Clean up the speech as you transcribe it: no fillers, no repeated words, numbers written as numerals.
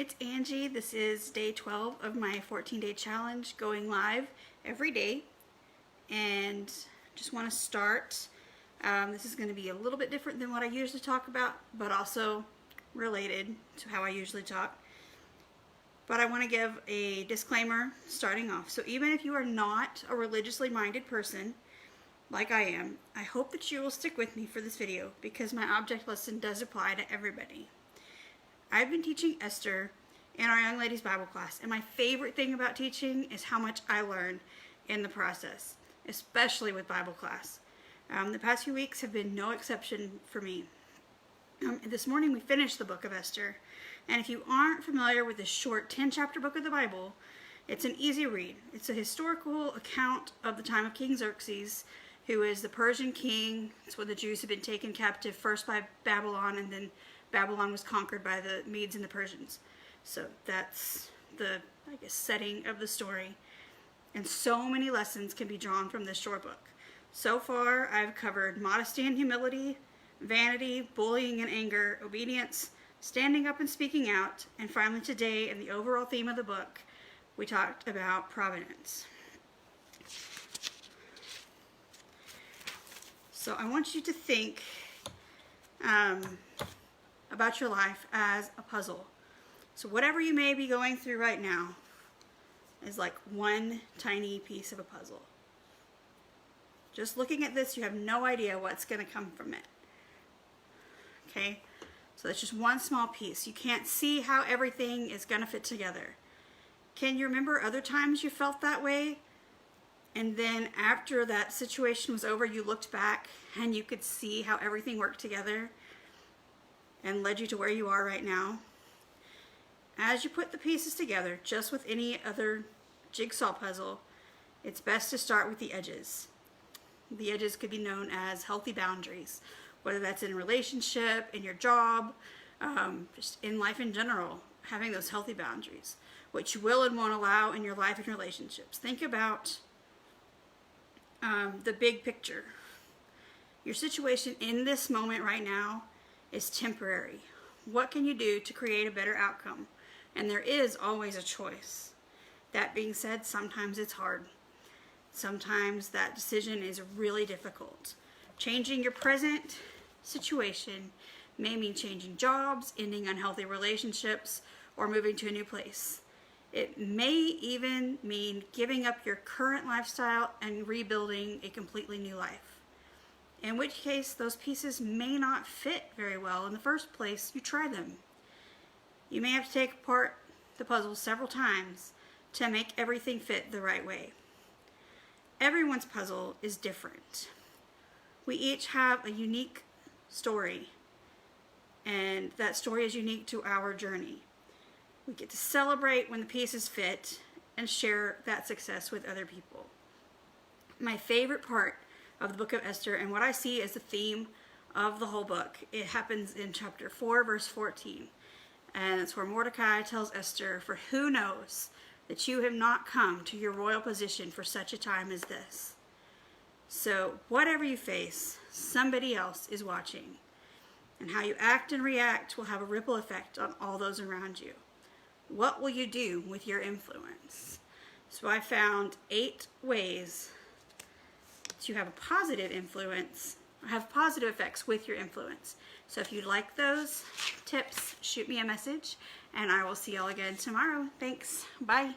it's Angie. This is day 12 of my 14-day challenge, going live every day. And just want to start. This is going to be a little bit different than what I usually talk about, but also related to how I usually talk. But I want to give a disclaimer starting off. So even if you are not a religiously minded person, like I am, I hope that you will stick with me for this video because my object lesson does apply to everybody. I've been teaching Esther in our Young Ladies Bible class, and my favorite thing about teaching is how much I learn in the process, especially with Bible class. The past few weeks have been no exception for me. This morning we finished the book of Esther, and if you aren't familiar with this short 10-chapter book of the Bible, it's an easy read. It's a historical account of the time of King Xerxes, who is the Persian king. It's when the Jews had been taken captive first by Babylon, and then Babylon was conquered by the Medes and the Persians. So that's the, setting of the story. And so many lessons can be drawn from this short book. So far, I've covered modesty and humility, vanity, bullying and anger, obedience, standing up and speaking out, and finally today, in the overall theme of the book, we talked about providence. So I want you to think about your life as a puzzle. So whatever you may be going through right now is like one tiny piece of a puzzle. Just looking at this, you have no idea what's going to come from it. Okay? So that's just one small piece. You can't see how everything is going to fit together. Can you remember other times you felt that way? And then after that situation was over, you looked back and you could see how everything worked together and led you to where you are right now. As you put the pieces together, just with any other jigsaw puzzle, it's best to start with the edges. The edges could be known as healthy boundaries, whether that's in a relationship, in your job, just in life in general, having those healthy boundaries, which you will and won't allow in your life and relationships. Think about the big picture. Your situation in this moment right now is temporary. What can you do to create a better outcome? And there is always a choice. That being said, sometimes it's hard. Sometimes that decision is really difficult. Changing your present situation may mean changing jobs, ending unhealthy relationships, or moving to a new place. It may even mean giving up your current lifestyle and rebuilding a completely new life. In which case, those pieces may not fit very well in the first place you try them. You may have to take apart the puzzle several times to make everything fit the right way. Everyone's puzzle is different. We each have a unique story, and that story is unique to our journey. We get to celebrate when the pieces fit and share that success with other people. My favorite part of the book of Esther, and what I see as the theme of the whole book, it happens in chapter 4, verse 14. And it's where Mordecai tells Esther, "For who knows that you have not come to your royal position for such a time as this?" So whatever you face, somebody else is watching. And how you act and react will have a ripple effect on all those around you. What will you do with your influence? So I found 8 ways to have a positive influence, have positive effects with your influence. So if you'd like those tips, shoot me a message, and I will see y'all again tomorrow. Thanks. Bye.